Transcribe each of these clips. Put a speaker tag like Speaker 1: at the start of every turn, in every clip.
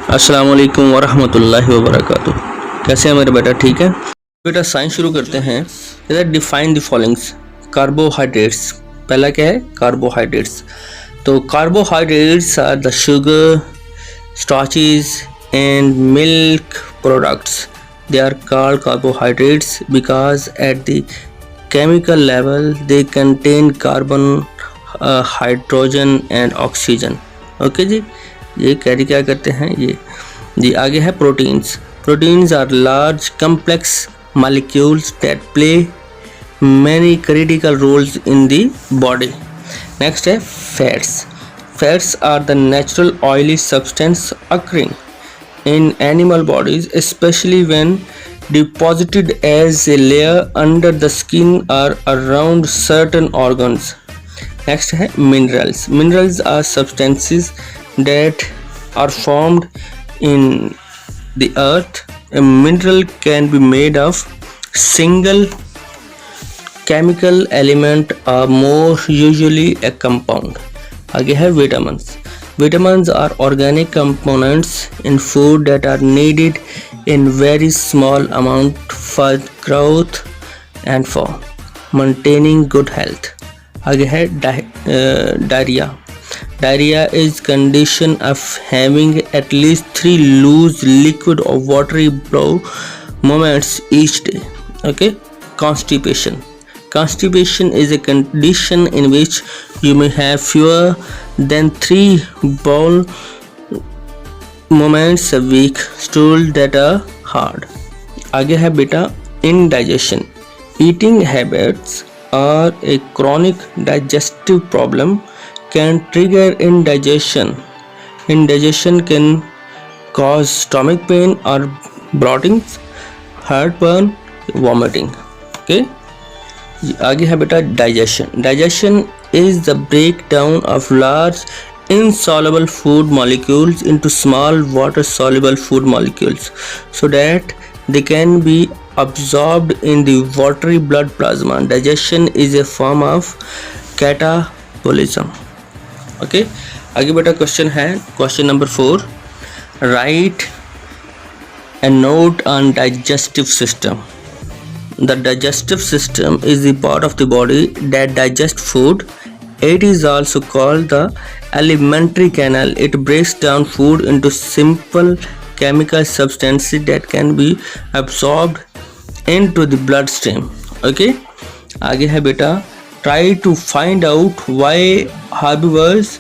Speaker 1: अस्सलाम वालेकुम वरहमतुल्लाहि वबरकातुह। कैसे हैं मेरे बेटा? ठीक है बेटा, साइंस शुरू करते हैं। इधर डिफाइन द फॉलोइंग्स। कार्बोहाइड्रेट्स, पहला क्या है? कार्बोहाइड्रेट्स। तो carbohydrates are the sugar, starches and milk products. They are called carbohydrates because at the chemical level they contain carbon, hydrogen and oxygen. Okay जी, ये कैरी क्या करते हैं ये जी। आगे है proteins. Proteins are large complex molecules that play many critical roles in the body. Next है fats. Fats are the natural oily substance occurring in animal bodies, especially when deposited as a layer under the skin or around certain organs. Next है minerals. Minerals are substances that are formed in the earth. A mineral can be made of single chemical element or more, usually a compound. आगे है vitamins. Vitamins are organic components in food that are needed in very small amount for growth and for maintaining good health. आगे है diarrhea. Diarrhea is condition of having at least 3 loose liquid or watery moments each day. Okay. Constipation. Constipation is a condition in which you may have fewer than 3 bowel moments a week. Stool that are hard. आगे है बेटा indigestion. Eating habits or a chronic digestive problem can trigger indigestion. Indigestion can cause stomach pain or bloating, heartburn, vomiting. Okay. आगे है बेटा digestion. Digestion is the break down of large insoluble food molecules into small water soluble food molecules so that they can be absorbed in the watery blood plasma. Digestion is a form of catabolism. Okay, आगे बेटा question है question number 4। Right a note on digestive system. The digestive system is the part of the body that digests food. It is also called the alimentary canal. It breaks down food into simple chemical substances that can be absorbed into the bloodstream. Okay. आगे है बेटा try to find out why herbivores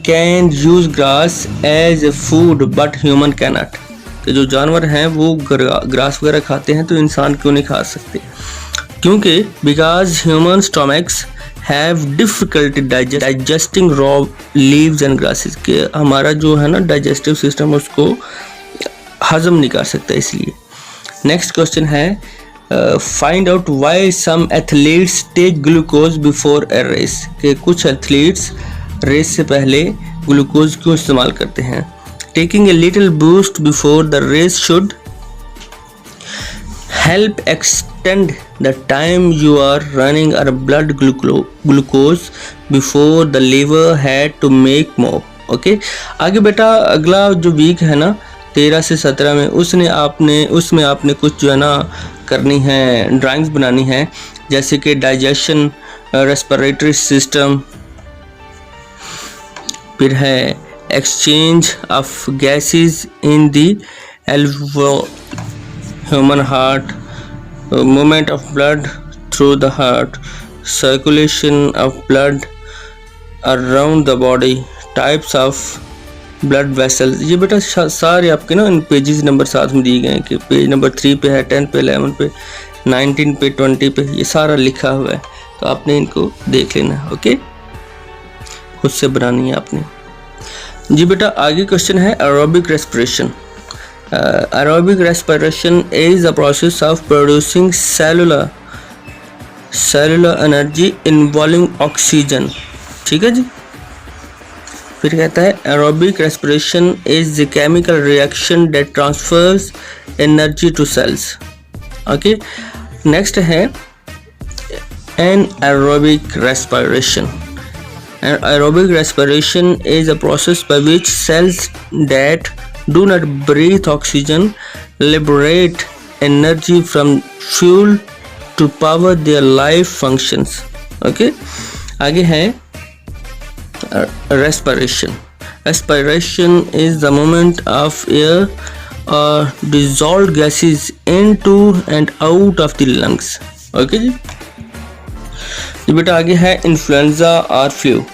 Speaker 1: can use grass as a food but human cannot. कि जो जानवर हैं वो grass वगैरह खाते हैं तो इंसान क्यों नहीं खा सकते? क्योंकि because human stomachs have difficulty digesting raw leaves and grasses, के हमारा जो है ना डाइजेस्टिव सिस्टम उसको हजम नहीं कर सकता इसलिए। नेक्स्ट क्वेश्चन है find out why some athletes take glucose before a race, कि कुछ एथलीट्स रेस से पहले ग्लूकोज क्यों इस्तेमाल करते हैं? Taking a little boost before the race should help extend the time you are running or blood glucose before the liver had to make more. Okay, आगे बेटा अगला जो वीक है ना 13 से 17 में उसमें आपने कुछ जो है ना करनी है, ड्राइंग्स बनानी है, जैसे कि डाइजेशन, रेस्पिरेटरी सिस्टम, फिर है exchange of gases in the human heart, movement of blood through the heart, circulation of blood around the body, types of blood vessels. ये बेटा सारे आपके ना इन पेजेस नंबर साथ में दिए गए हैं कि पेज नंबर 3 पे है, 10 पे, 11 पे, 19 पे, 20 पे, ये सारा लिखा हुआ है, तो आपने इनको देख लेना है। ओके, खुद से बनानी है आपने जी बेटा। आगे क्वेश्चन है aerobic respiration. Aerobic respiration is the process of producing cellular energy involving oxygen. ठीक है जी। फिर कहता है aerobic respiration is the chemical reaction that transfers energy to cells. Okay, next है anaerobic respiration. Aerobic respiration is a process by which cells that do not breathe oxygen, liberate energy from fuel to power their life functions. Okay, आगे है respiration. Respiration is the movement of air or dissolved gases into and out of the lungs. Okay जी, बेटा आगे है influenza और flu.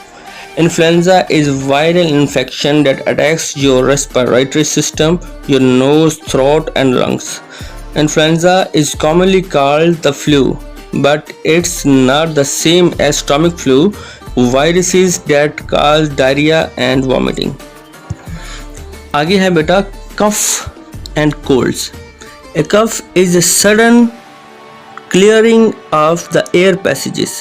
Speaker 1: Influenza is viral infection that attacks your respiratory system, your nose, throat and lungs. Influenza is commonly called the flu, but it's not the same as stomach flu, viruses that cause diarrhea and vomiting. आगे है बेटा cough and colds. A cough is a sudden clearing of the air passages.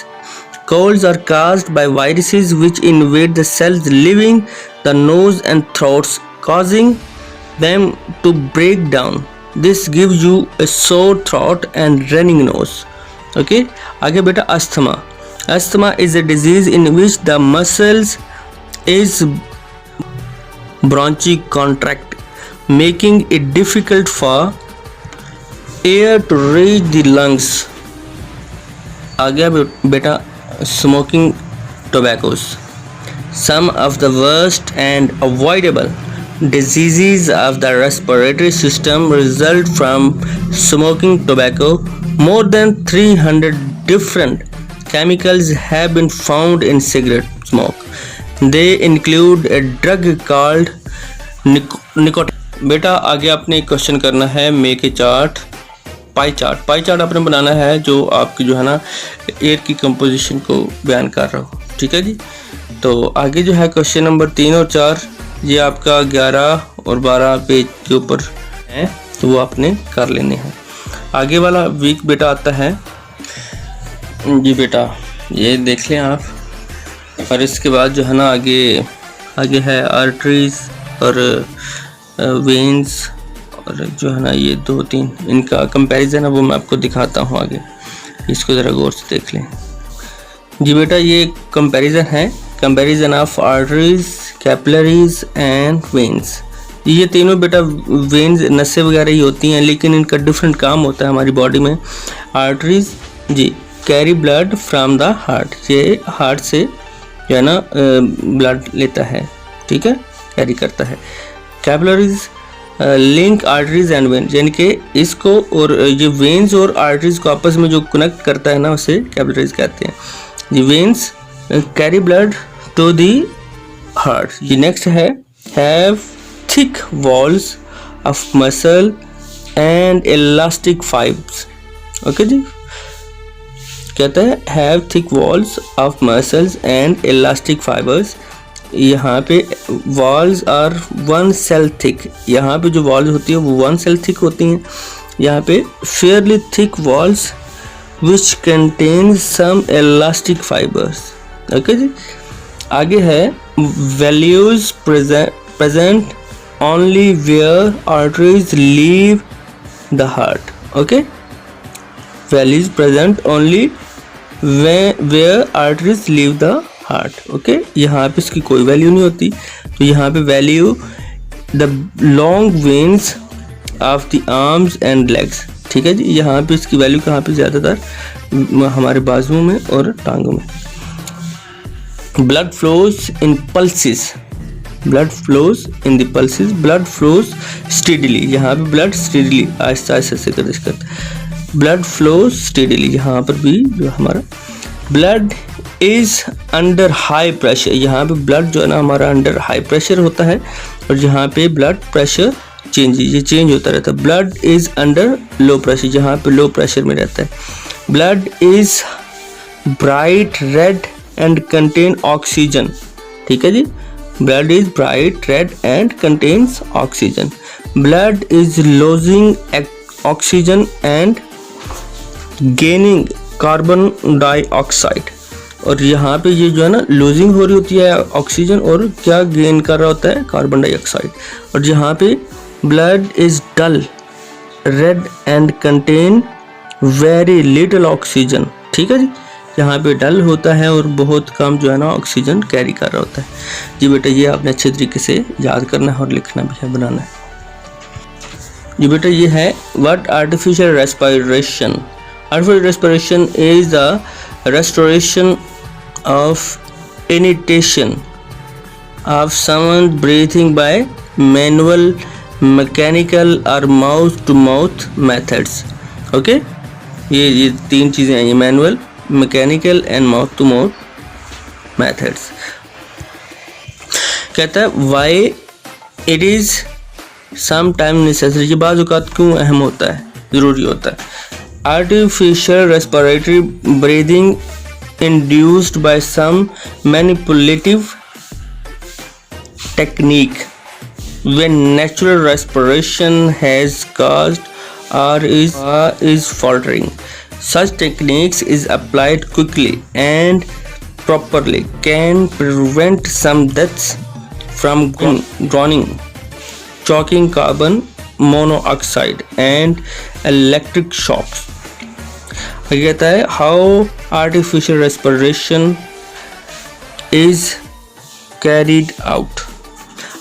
Speaker 1: Colds are caused by viruses which invade the cells leaving the nose and throats, causing them to break down. This gives you a sore throat and running nose. Okay, आगे बेटा asthma. Asthma is a disease in which the muscles is bronchi contract, making it difficult for air to reach the lungs. आगे बेटा smoking tobaccos. Some of the worst and avoidable diseases of the respiratory system result from smoking tobacco. More than 300 different chemicals have been found in cigarette smoke. They include a drug called nicotine. बेटा आगे आपने एक question करना है मे के chart, pie chart आपने बनाना है जो आपकी जो है ना एयर की कंपोजिशन को बयान कर रहा हो. ठीक है जी, तो आगे जो है क्वेश्चन नंबर 3 और 4 ये आपका 11 और 12 पेज के ऊपर है, तो वो आपने कर लेने हैं. आगे वाला वीक बेटा आता है जी, बेटा ये देख लें आप. और इसके बाद जो है ना आगे है आर्टरीज और वेन्स, और जो है ना ये 2-3 इनका कंपैरिजन है वो मैं आपको दिखाता हूँ आगे. इसको ज़रा गौर से देख लें जी. बेटा ये कंपैरिजन है, comparison of arteries, capillaries and veins. ये तीनों बेटा वेन्स नसें वगैरह ही होती हैं, लेकिन इनका डिफरेंट काम होता है हमारी बॉडी में. आर्टरीज जी carry blood from the heart, ये हार्ट से जो है ना ब्लड लेता है, ठीक है, कैरी करता है. Capillaries link arteries and veins, यानी कि इसको और ये वेन्स और आर्टरीज को आपस में जो कनेक्ट करता है ना उसे कैपिलरीज कहते हैं. ये veins carry blood to the heart. ये नेक्स्ट है have thick walls of muscle and elastic fibres. Okay जी, कहता है have thick walls of muscles and elastic fibres. यहाँ पे वॉल्स आर 1 सेल थिक, यहाँ पे जो वॉल्स होती है वो 1 सेल थिक होती हैं. यहाँ पे fairly thick walls which contain some elastic fibres. Okay जी, आगे है values present only where arteries leave the heart. Okay, values present only where arteries leave the heart. Okay, यहाँ पे इसकी कोई वैल्यू नहीं होती, तो यहाँ पे value the long veins of the arms and legs. ठीक है जी, यहाँ पे इसकी वैल्यू कहाँ पे ज़्यादातर हमारे बाजुओं में और टांगों में. Blood flows in pulses, blood flows in the pulses, blood flows steadily. यहाँ पे ब्लड स्टेडीली आहिस्ता आहिस्ता से कर ब्लड फ्लोज स्टेडीली. यहाँ पर भी जो हमारा blood is under high pressure, यहाँ पे ब्लड जो है ना हमारा अंडर हाई प्रेशर होता है, और यहाँ पे ब्लड प्रेशर चेंज होता रहता है. Blood is under low pressure, जहाँ पे लो प्रेशर में रहता है. Blood is bright red and contain oxygen. ठीक है जी, blood is bright red and contains oxygen. Blood is losing oxygen and gaining carbon dioxide. और यहाँ पे ये जो है ना लूजिंग हो रही होती है ऑक्सीजन, और क्या गेन कर रहा होता है, कार्बन डाइऑक्साइड. और यहाँ पे blood is dull red and contain very little oxygen. ठीक है जी, जहाँ पे डल होता है और बहुत कम जो है ना ऑक्सीजन कैरी कर रहा होता है। जी बेटा ये आपने अच्छे तरीके से याद करना है और लिखना भी है, बनाना है। जी बेटा ये है what artificial respiration. Artificial respiration is the restoration of inhalation of someone breathing by manual, mechanical or mouth to mouth methods। Okay ये तीन चीज़ें हैं, ये manual, mechanical and mouth to mouth methods. कहता है why it is some time necessary, ये बाज़ औक़ात क्यों अहम होता है, ज़रूरी होता है। Artificial respiratory breathing induced by some manipulative technique when natural respiration has caused or is faltering. Such techniques is applied quickly and properly can prevent some deaths from drowning, choking, carbon monoxide and electric shocks। कहता है how artificial respiration is carried out.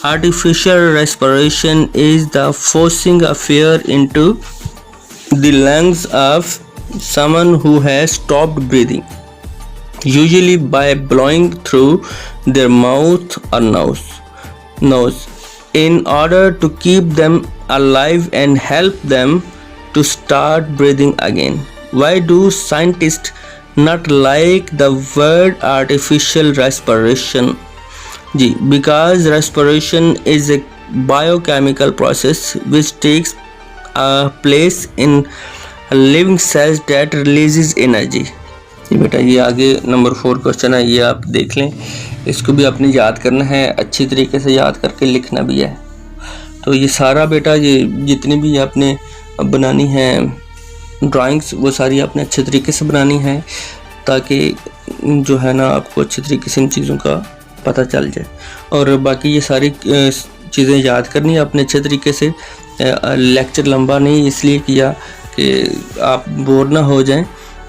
Speaker 1: Artificial respiration is the forcing of air into the lungs of someone who has stopped breathing, usually by blowing through their mouth और nose in order to keep them alive and help them to start breathing again। Why do scientists not like the word artificial respiration? जी, because respiration is a biochemical process which takes place in living cells that releases energy। ये बेटा ये आगे number 4 question है, ये आप देख लें, इसको भी आपने याद करना है, अच्छी तरीके से याद करके लिखना भी है। तो ये सारा बेटा ये जितनी भी आपने बनानी है ड्राइंग्स वो सारी आपने अच्छे तरीके से बनानी है ताकि जो है ना आपको अच्छे तरीके से इन चीज़ों का पता चल जाए। और बाकी ये सारी चीज़ें याद करनी है आपने अच्छे तरीके से। लेक्चर लंबा नहीं इसलिए किया कि आप बोर ना हो जाएं,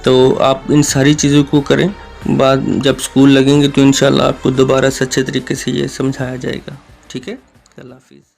Speaker 1: तो आप इन सारी चीज़ों को करें, बाद जब स्कूल लगेंगे तो इंशाल्लाह आपको दोबारा से अच्छे तरीके से ये समझाया जाएगा। ठीक है, अल्लाह हाफिज़।